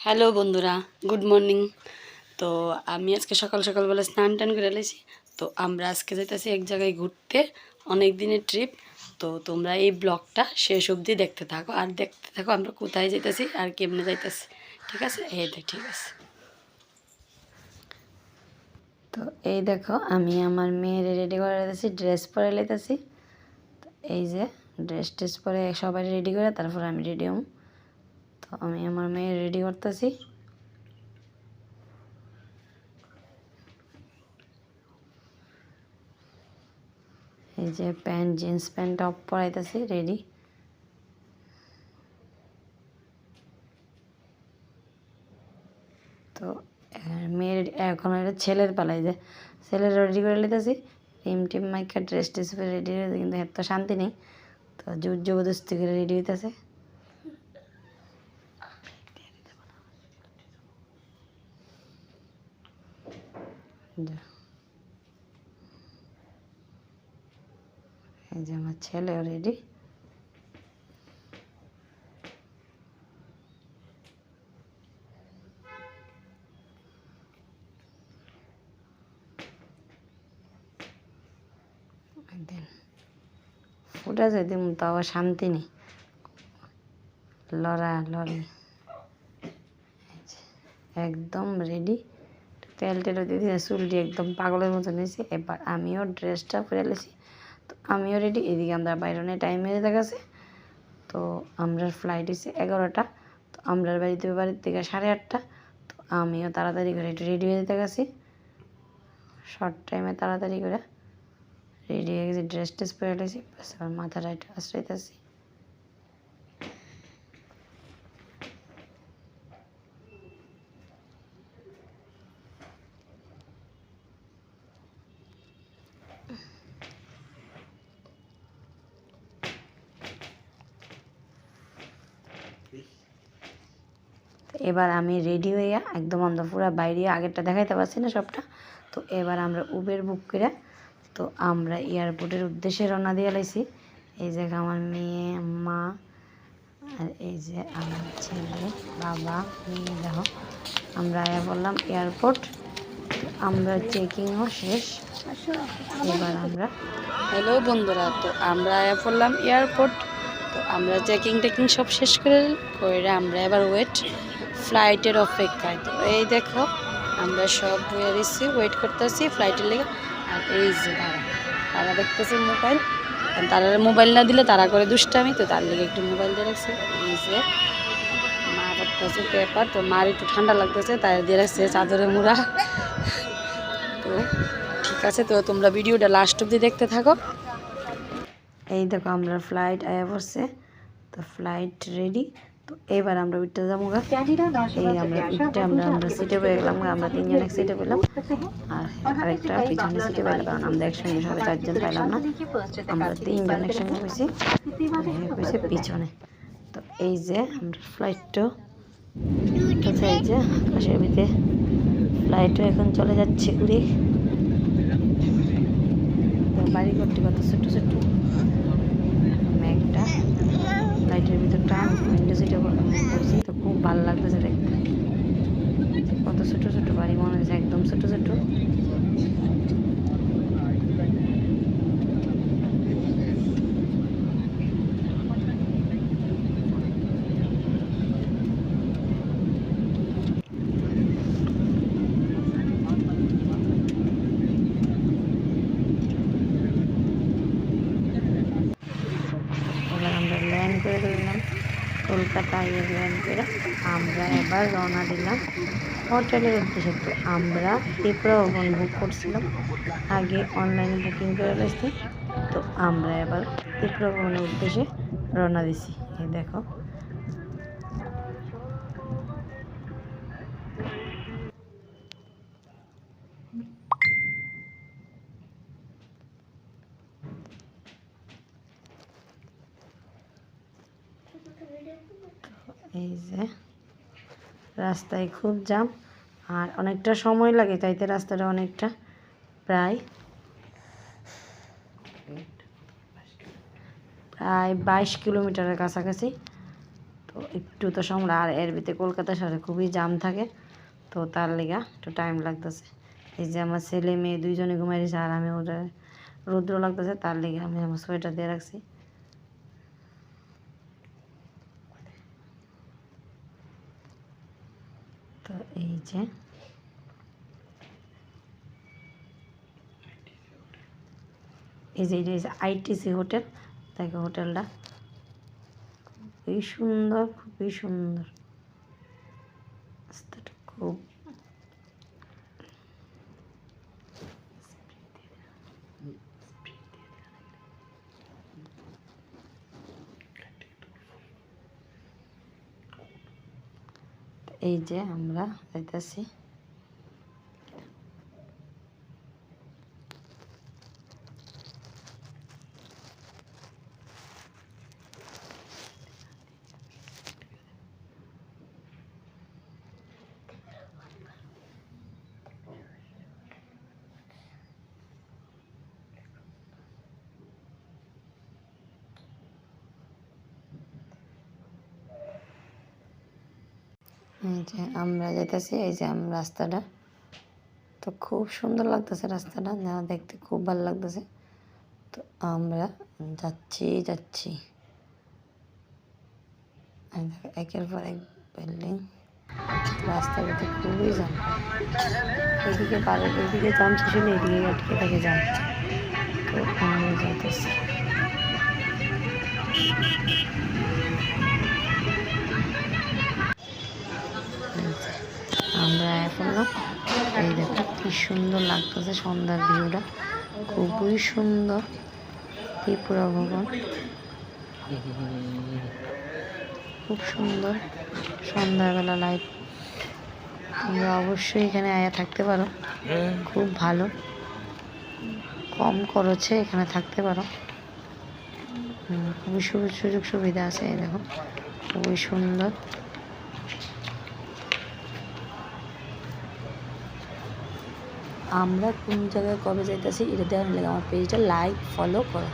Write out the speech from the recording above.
Hello বন্ধুরা, good morning. তো আমি আজকে সকাল সকালবেলা স্নান টান করে এলেছি। তো আমরা আজকে যাইতেছি এক জায়গায় ঘুরতে, অনেক দিনের ট্রিপ। তো তোমরা এই ব্লগটা শেষ অবধি দেখতে থাকো আর দেখতে থাকো আমরা কোথায় যাইতেছি আর কেমনে যাইতেছি। ঠিক আছে? ঠিক আছে। তো এই দেখো আমি আমার মেয়ের রেডি করে লেতেছি, ড্রেস পরে লেতেছি। এই যে ড্রেস পরে সবাই রেডি করে তারপর আমি রেডি হম। তো আমি আমার মেয়ের রেডি করতেছি। এই যে প্যান্ট, জিন্স প্যান্ট টপ পরাইতেছি, রেডি। তো মেয়ের এখন এটা ছেলের পালাই, যে ছেলের রেডি করে নিতেছি। টিম মাইকা ড্রেস টেস পরে রেডি হয়েছে, কিন্তু এত শান্তি নেই। তো জোর জবরদস্তি করে রেডি হইতেছে। এই যে আমার ছেলেও রেডি। ফুটা যদি তাও শান্তি নেই, লড়ালড়ি। একদম রেডি। তেল টেলও দিয়ে দিয়ে চুলটি একদম পাগলের মতো নিয়েছি। এবার আমিও ড্রেসটা পরে এলেছি। তো আমিও রেডি। এদিকে আমরা বাইরনে টাইম হয়ে গেছে। তো আমরা ফ্লাইট এসে 11টা। তো আমরা বাড়ির থেকে 8:30। তো আমিও তাড়াতাড়ি করে একটু রেডি হয়ে যেতে গেছি, শর্ট টাইমে তাড়াতাড়ি করে রেডি হয়ে গেছি, ড্রেস টেস পরে এলেছি। বাস আবার মাথাটা একটু আশ্রাইতেছি। এবার আমি রেডি হইয়া একদম আমরা পুরো বাইরে, আগেরটা দেখাইতে পারছি না সবটা। তো এবার আমরা উবের বুক করে তো আমরা এয়ারপোর্টের উদ্দেশ্যে রওনা দিয়ে লাইছি। এই জায়গা আমার মেয়ে, মা, আর এই যে আমার ছেলে, বাবা, মেয়ে। দেখো আমরা আয়া বললাম এয়ারপোর্ট। আমরা চেকিংও শেষ। এবার আমরা হ্যালো বন্ধুরা, তো আমরা আয়া পড়লাম এয়ারপোর্ট। তো আমরা চেকিং সব শেষ করে আমরা এবার ফ্লাইটের অপেক্ষায়। তো এই দেখো আমরা সব বয়ে দিচ্ছি, ওয়েট করতেছি ফ্লাইটের লেগে। আর এই যে তারা দেখতেছে মোবাইল, তারা মোবাইল না দিলে তারা করে দুষ্টামি, তো তার লেগে একটু মোবাইল দিয়ে রাখছে। এই যে মা করতেছে পেপার, তো মার একটু ঠান্ডা লাগতেছে তাই দিয়ে রাখছে চাদরে মুড়া। তো ঠিক আছে, তো তোমরা ভিডিওটা লাস্ট অবধি দেখতে থাকো। এই দেখো আমরা ফ্লাইট আয়া পড়ছে। তো ফ্লাইট রেডি। তো এবার আমরা উঠতে যাবো। এই আমরা উঠতে আমরা সিটে পেয়ে গেলাম। আমরা 3জন এক সিটে পেলাম, আর আরেকটা পিছনে সিটে পেলাম, কারণ আমরা একসঙ্গে সবাই 4জন পাইলাম না। আমরা 3জন একসঙ্গে পেয়েছি, পেয়েছি পিছনে। তো এই যে আমরা ফ্লাইটটা এই যে আকাশের ভিতরে ফ্লাইটও এখন চলে যাচ্ছে উড়ে। বাড়ি করতে কত ছোট্ট ছোট্ট মেঘটা লাইটের ভিতরটা উইন্ডো সিটে করছি। তো খুব ভালো লাগতেছে দেখতে, কত ছোট ছোট বাড়ি মনে হচ্ছে, একদম ছোট ছোট। এবার আমরা ল্যান্ড করে দিলাম কলকাতায়। ল্যান্ড করে আমরা এবার রওনা দিলাম হোটেলের উদ্দেশ্যে। তো আমরা ত্রিপুরা ভবন বুক করছিলাম, আগে অনলাইনে বুকিং করে রয়েছে। তো আমরা এবার ত্রিপুরা ভবনের উদ্দেশ্যে রওনা দিছি। এই দেখো এই যে রাস্তায় খুব জ্যাম আর অনেকটা সময় লাগে, তাইতে রাস্তাটা অনেকটা প্রায় 22 কিলোমিটারের কাছাকাছি। তো একটু তো সময়, আর এর ভিতরে কলকাতা শহরে খুবই জাম থাকে, তো তার লেগা একটু টাইম লাগতেছে। এই যে আমার ছেলে মেয়ে দুইজনে ঘুমাই দিয়েছে, আর আমি ওটা রৌদ্র লাগতেছে, তার লেগে আমি আমার সোয়েটার দিয়ে রাখছি। তো এই যে এটা আইটিসি হোটেল, দেখো হোটেলটা খুবই সুন্দর, খুবই সুন্দর, রাস্তাটা খুব এই যে আমরা যাইতেছি। এই যে আমরা যাইতেছি, এই যে আমরা রাস্তাটা, তো খুব সুন্দর লাগতেছে রাস্তাটা, দেখতে খুব ভালো লাগতেছে। তো আমরা যাচ্ছি একের পর এক বিল্ডিং, রাস্তার ভিতরে খুবই জ্যাম, এদিকে পারে এদিকে জ্যাম শেষ হলে এদিকে আটকে থাকে জ্যাম। তো আমরা যাইতেছি। আমরা এখন এই দেখো কি সুন্দর লাগতেছে সন্ধ্যার ভিউটা, খুবই সুন্দর ত্রিপুরা ভবন, খুব সুন্দর সন্ধ্যাবেলা লাইট। তোমরা অবশ্যই এখানে আয়া থাকতে পারো, খুব ভালো, কম খরচে এখানে থাকতে পারো, খুবই সুযোগ সুবিধা আছে। এই দেখো খুবই সুন্দর। আমরা কোন জায়গায় কবে যাইতেছি এটা দেওয়ার লাগে আমার পেজটা লাইক ফলো করো।